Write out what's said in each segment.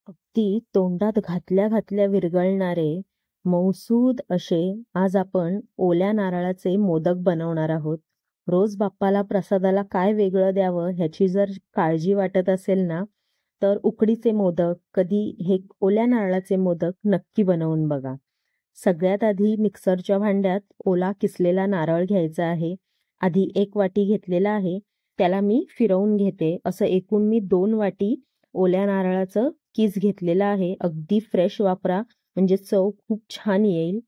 अगदी तोंडात घातल्या घातल्या विरघळणारे मौसूद असे आज आपण ओल्या नारळाचे मोदक बनवणार आहोत. रोज बाप्पाला प्रसादाला काय वेगळं द्यावं ह्याची जर काळजी वाटत असेल ना, तर उकडीचे मोदक कधी हे ओल्या नारळाचे मोदक नक्की बनवून बघा. सगळ्यात आधी मिक्सरच्या भांड्यात ओला किसलेला नारळ घ्यायचा आहे. आधी 1 वाटी घेतलेला आहे. त्याला मी फिरवून घेते. असं एकूण मी 2 वाटी ओल्या नारळाचं कीस घेतलेला आहे. अगदी फ्रेश वापरा म्हणजे चव खूप छान येईल.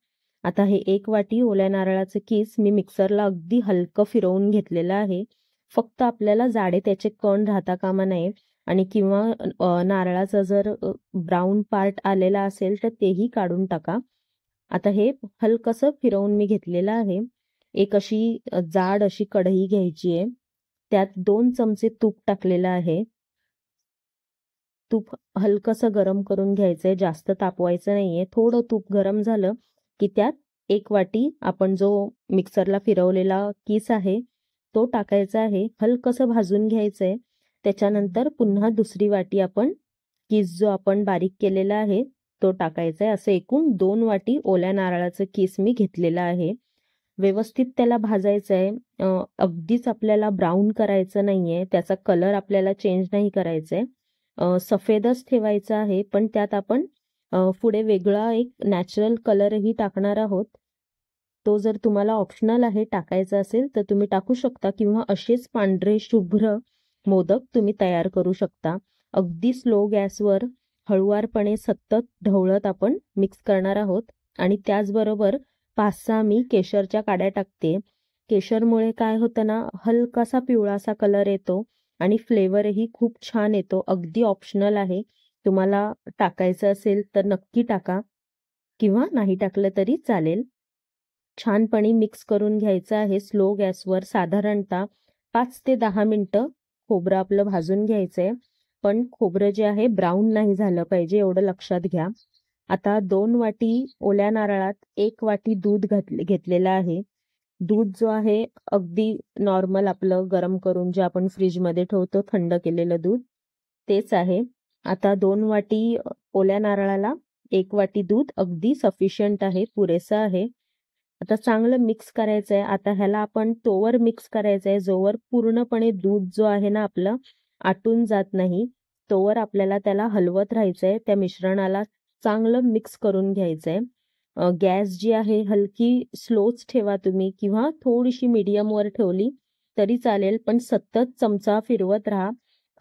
आता हे 1 वाटी ओल्या नारळाचं कीस मी मिक्सरला अगदी हलकं फिरवून घेतलेलं आहे. फक्त आपल्याला जाडे त्याचे कण राहता कामा नये आणि किंवा नारळाचा जर ब्राऊन पार्ट आलेला असेल तर तेही काढून टाका. आता हे हलकसं फिरवून मी घेतलेलं आहे. एक अशी जाड अशी कढई घ्यायची आहे. त्यात 2 चमचे तूप टाकलेलं आहे. तूप हलकसं गरम करून घ्यायचंय, जास्त तापवायचं नाहीये. थोडं तूप गरम झालं की त्यात 1 वाटी आपण जो मिक्सरला फिरवलेला कीस आहे तो टाकायचा आहे. हलकसं भाजून घ्यायचंय. त्याच्यानंतर पुन्हा दुसरी वाटी आपण कीस जो आपण बारीक केलेला आहे तो टाकायचा आहे. असं एकूण 2 वाटी ओल्या नारळाचं कीस मी घेतलेलं आहे. व्यवस्थित त्याला भाजायचं आहे. अगदीच आपल्याला ब्राऊन करायचं नाहीये. त्याचा कलर आपल्याला चेंज नाही करायचा आहे. सफेदच ठेवायचा आहे, पण त्यात आपण पुढे वेगळा एक नॅचरल कलरही टाकणार आहोत. तो जर तुम्हाला ऑप्शनल आहे टाकायचा असेल तर तुम्ही टाकू शकता किंवा असेच पांढरे शुभ्र मोदक तुम्ही तयार करू शकता. अगदी स्लो गॅसवर हळुवारपणे सतत ढवळत आपण मिक्स करणार आहोत आणि त्याचबरोबर 5-6 मी केशरच्या काड्या टाकते. केशरमुळे काय होतं ना, हलकासा पिवळासा कलर येतो आणि फ्लेवरही खूप छान येतो. अगदी ऑप्शनल आहे. तुम्हाला टाकायचं असेल तर नक्की टाका किंवा नाही टाकलं तरी चालेल. छानपणे मिक्स करून घ्यायचं आहे स्लो गॅसवर. साधारणतः 5 ते 10 मिनिटं खोबरं आपलं भाजून घ्यायचंय. पण खोबरं जे आहे ब्राऊन नाही झालं पाहिजे एवढं लक्षात घ्या. आता 2 वाटी ओल्या नारळात 1 वाटी दूध घेतलेलं आहे. दूध जो आहे अगदी नॉर्मल आपलं गरम करून जे आपण फ्रीजमध्ये ठेवतो थंड केलेलं दूध तेच आहे. आता 2 वाटी ओल्या नारळाला 1 वाटी दूध अगदी सफिशियंट आहे, पुरेसं आहे. आता चांगलं मिक्स करायचं आहे. आता ह्याला आपण तोवर मिक्स करायचं आहे जोवर पूर्णपणे दूध जो आहे ना आपलं आटून जात नाही, तोवर आपल्याला त्याला हलवत राहायचंय. त्या मिश्रणाला चांगलं मिक्स करून घ्यायचंय. गॅस जी आहे हलकी स्लोच ठेवा तुम्ही किंवा थोडीशी मीडियमवर ठेवली तरी चालेल, पण सतत चमचा फिरवत राहा.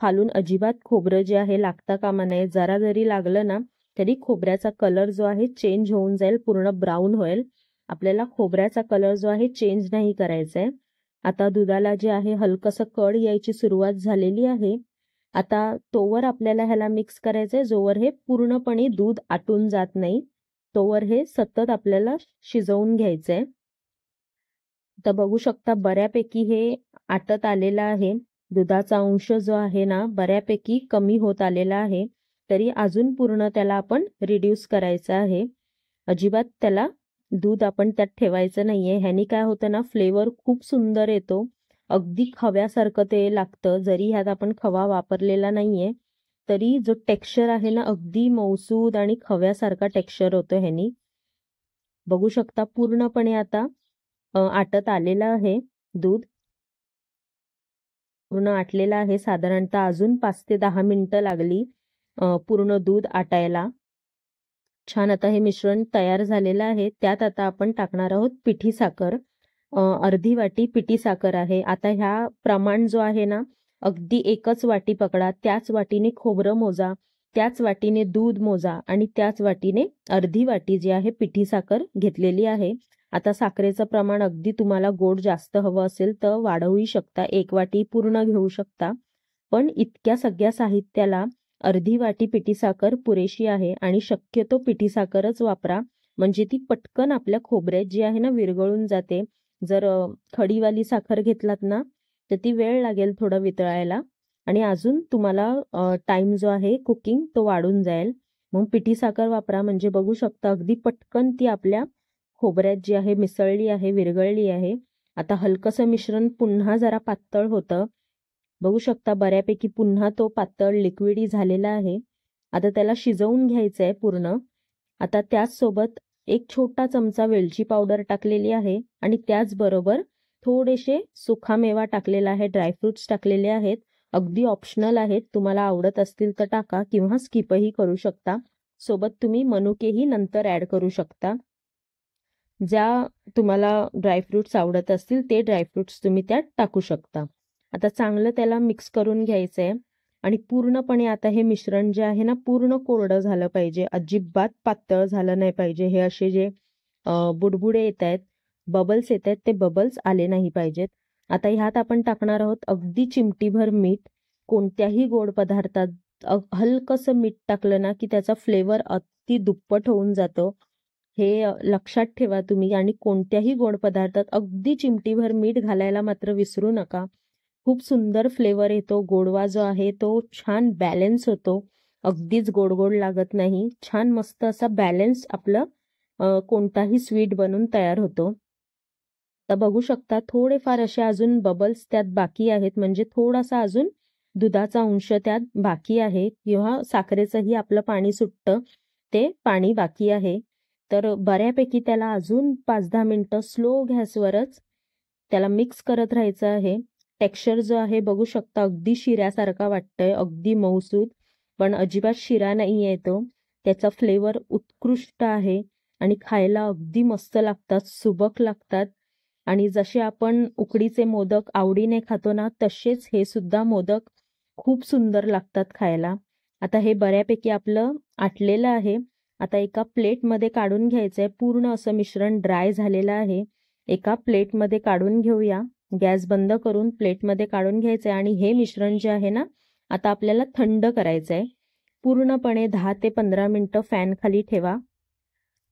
खालून अजिबात खोबरं जे आहे लागता कामा नये. जरा जरी लागलं ना तरी खोबऱ्याचा कलर जो आहे चेंज होऊन जाईल, पूर्ण ब्राऊन होईल. आपल्याला खोबऱ्याचा कलर जो आहे चेंज नाही करायचा आहे. आता दुधाला जे आहे हलकसं कड यायची सुरुवात झालेली आहे. आता तोवर आपल्याला ह्याला मिक्स करायचंय जोवर हे पूर्णपणे दूध आटून जात नाही, तोवर हे सतत आपल्याला शिजवून घ्यायचंय. तर बघू शकता बऱ्यापैकी हे आटत आलेलं आहे. दुधाचा अंश जो आहे ना बऱ्यापैकी कमी होत आलेला आहे. तरी अजून पूर्ण त्याला आपण रिड्यूस करायचं आहे. अजिबात त्याला दूध आपण त्यात ठेवायचं नाहीये. ह्यानी काय होतं ना, फ्लेवर खूप सुंदर येतो. अगदी खव्यासारखं ते लागतं. जरी ह्यात आपण खवा वापरलेला नाहीये तरी जो टेक्स्चर आहे ना अगदी मऊसूद आणि खव्यासारखा टेक्स्चर होतो ह्यानी. बघू शकता पूर्णपणे आता आटत आलेलं आहे दूध. पूर्ण आटलेलं आहे. साधारणतः अजून 5 ते 10 मिनिटं लागली पूर्ण दूध आटायला. छान आता हे मिश्रण तयार झालेलं आहे. त्यात आता आपण टाकणार आहोत पिठी साखर. अर्धी वाटी पिठी साखर आहे. आता ह्या प्रमाण जो आहे ना अगदी एकच वाटी पकडा. त्याच वाटीने खोबरं मोजा, त्याच वाटीने दूध मोजा आणि त्याच वाटीने अर्धी वाटी जी आहे पिठी साखर घेतलेली आहे. आता साखरेचं प्रमाण अगदी तुम्हाला गोड जास्त हवं असेल तर वाढवूही शकता. 1 वाटी पूर्ण घेऊ शकता. पण इतक्या सगळ्या साहित्याला अर्धी वाटी पिठी साखर पुरेशी आहे आणि शक्यतो पिठी साखरच वापरा. म्हणजे ती पटकन आपल्या खोबऱ्यात जी आहे ना विरघळून जाते. जर खडीवाली साखर घेतलात ना तर ती वेळ लागेल थोडं वितळायला आणि अजून तुम्हाला टाइम जो आहे कुकिंग तो वाढून जाईल. मग पिठी साखर वापरा. म्हणजे बघू शकता अगदी पटकन ती आपल्या खोबऱ्यात जी आहे मिसळली आहे, विरघळली आहे. आता हलकसं मिश्रण पुन्हा जरा पातळ होतं. बघू शकता बऱ्यापैकी पुन्हा तो पातळ लिक्विडी झालेला आहे. आता त्याला शिजवून घ्यायचं आहे पूर्ण. आता त्याचसोबत एक छोटा चमचा वेलची पावडर टाकलेली आहे आणि त्याचबरोबर थोडेसे सुकामेवा टाकलेला आहे, ड्रायफ्रुट्स टाकलेले आहेत. अगदी ऑप्शनल आहेत, तुम्हाला आवडत असतील तर टाका किंवा स्किपही करू शकता. सोबत तुम्ही मनुकेही नंतर ॲड करू शकता. ज्या तुम्हाला ड्रायफ्रुट्स आवडत असतील ते ड्रायफ्रुट्स तुम्ही त्यात टाकू शकता. आता चांगलं त्याला मिक्स करून घ्यायचं आहे आणि पूर्णपणे आता हे मिश्रण जे आहे ना पूर्ण कोरडं झालं पाहिजे, अजिबात पातळ झालं नाही पाहिजे. हे असे जे बुडबुडे येत आहेत, बबल्स येत आहेत, ते बबल्स आले नाही पाहिजेत. आता ह्यात आपण टाकणार आहोत अगदी चिमटीभर मीठ. कोणत्याही गोड पदार्थात हलकंसं मीठ टाकलं ना की त्याचा फ्लेवर अति दुप्पट होऊन जातो. हे लक्षात ठेवा तुम्ही. आणि कोणत्याही गोड पदार्थात अगदी चिमटीभर मीठ घालायला मात्र विसरू नका. खूप सुंदर फ्लेवर येतो. गोडवा जो आहे तो छान बॅलन्स होतो. अगदीच गोड गोड लागत नाही. छान मस्त असा बॅलन्स आपलं कोणताही स्वीट बनून तयार होतो. तर बघू शकता थोडेफार असे अजून बबल्स त्यात बाकी आहेत, म्हणजे थोडासा अजून दुधाचा अंश त्यात बाकी आहे किंवा साखरेचंही आपलं पाणी सुटतं ते पाणी बाकी आहे. तर बऱ्यापैकी त्याला अजून 5-10 मिनटं स्लो गॅसवरच त्याला मिक्स करत राहायचं आहे. टेक्स्चर जो आहे बघू शकता अगदी शिऱ्यासारखा वाटतंय, अगदी मऊसूद, पण अजिबात शिरा नाही आहे तो. त्याचा फ्लेवर उत्कृष्ट आहे आणि खायला अगदी मस्त लागतात, सुबक लागतात. आणि जसे आपण उकडीचे मोदक आवडीने खातो ना तसेच हे सुद्धा मोदक खूप सुंदर लागतात खायला. आता हे बऱ्यापैकी आपलं आटलेलं आहे. आता एका प्लेटमध्ये काढून घ्यायचं आहे. पूर्ण असं मिश्रण ड्राय झालेलं आहे. एका प्लेटमध्ये काढून घेऊया. गॅस बंद करून प्लेटमध्ये काढून घ्यायचं आहे आणि हे मिश्रण जे आहे ना आता आपल्याला थंड करायचं आहे. पूर्णपणे 10 ते 15 मिनटं फॅन खाली ठेवा,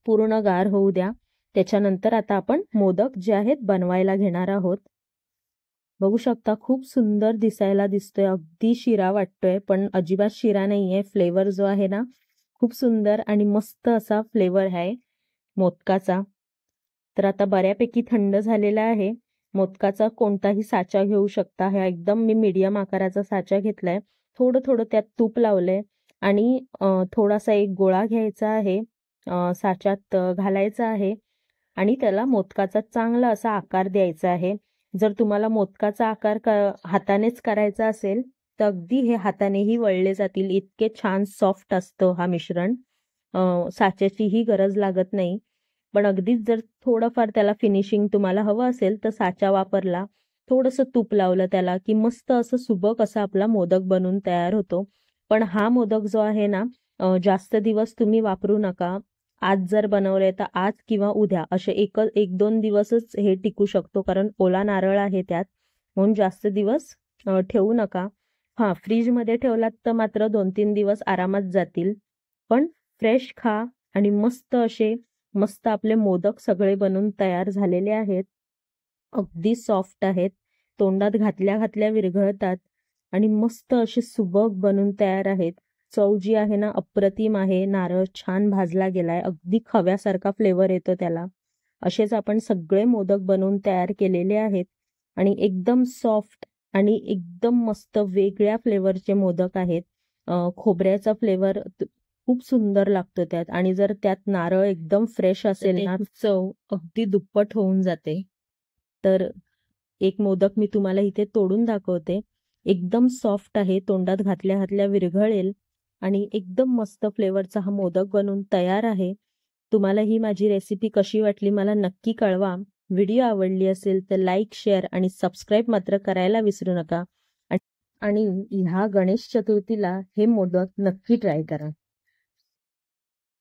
पूर्ण गार होऊ द्या. त्याच्यानंतर आता आपण मोदक जे आहेत बनवायला घेणार आहोत. बघू शकता खूप सुंदर दिसायला दिसतोय, अगदी शिरा वाटतोय पण अजिबात शिरा नाहीये. फ्लेवर जो आहे ना खूप सुंदर आणि मस्त असा फ्लेवर आहे मोदकाचा. तर आता बऱ्यापैकी थंड झालेला आहे. मोदकाचा कोणताही साचा घेऊ शकता. हा एकदम मी मीडियम आकाराचा साचा घेतलाय. थोडं थोडं त्यात तूप लावलंय आणि थोडासा एक गोळा घ्यायचा आहे, साच्यात घालायचा आहे आणि त्याला मोदकाचा चांगला असा आकार द्यायचा आहे. जर तुम्हाला मोदकाचा आकार हातानेच करायचा असेल तर अगदी हे हातानेही वळले जातील, इतके छान सॉफ्ट असतं हा मिश्रण. साच्याचीही गरज लागत नाही. पण अगदीच जर थोडंफार त्याला फिनिशिंग तुम्हाला हवं असेल तर साचा वापरला, थोडंसं तूप लावलं त्याला की मस्त असं सुबक असा आपला मोदक बनून तयार होतो. पण हा मोदक जो आहे ना जास्त दिवस तुम्ही वापरू नका. आज जर बनवले तर आज किंवा उद्या असे 1-2 दिवसच हे टिकू शकतो, कारण ओला नारळ आहे त्यात, म्हणून जास्त दिवस ठेवू नका. हां, फ्रीजमध्ये ठेवलात तर मात्र 2-3 दिवस आरामात जातील. पण फ्रेश खा आणि मस्त आपले मोदक सगळे बनून तयार झालेले आहेत. अगदी सॉफ्ट आहेत, तोंडात घातल्या घातल्या विरघळतात आणि मस्त असे सुबक बनून तयार आहेत. चव जी आहे ना अप्रतिम आहे. नारळ छान भाजला गेलाय, अगदी खव्यासारखा फ्लेवर येतो त्याला. असेच आपण सगळे मोदक बनवून तयार केलेले आहेत आणि एकदम सॉफ्ट आणि एकदम मस्त वेगळ्या फ्लेवरचे मोदक आहेत. खोबऱ्याचा फ्लेवर खूप सुंदर लागतो त्यात आणि जर त्यात नारळ एकदम फ्रेश असेल ना चव अगदी दुप्पट होऊन जाते. तर एक मोदक मी तुम्हाला इथे तोडून दाखवते. एकदम सॉफ्ट आहे, तोंडात घातल्या घातल्या विरघळेल आणि एकदम मस्त फ्लेवरचा हा मोदक बनून तयार आहे. तुम्हाला ही माझी रेसिपी कशी वाटली मला नक्की कळवा. व्हिडिओ आवडली असेल तर लाईक, शेअर आणि सबस्क्राईब मात्र करायला विसरू नका. आणि ह्या गणेश चतुर्थीला हे मोदक नक्की ट्राय करा.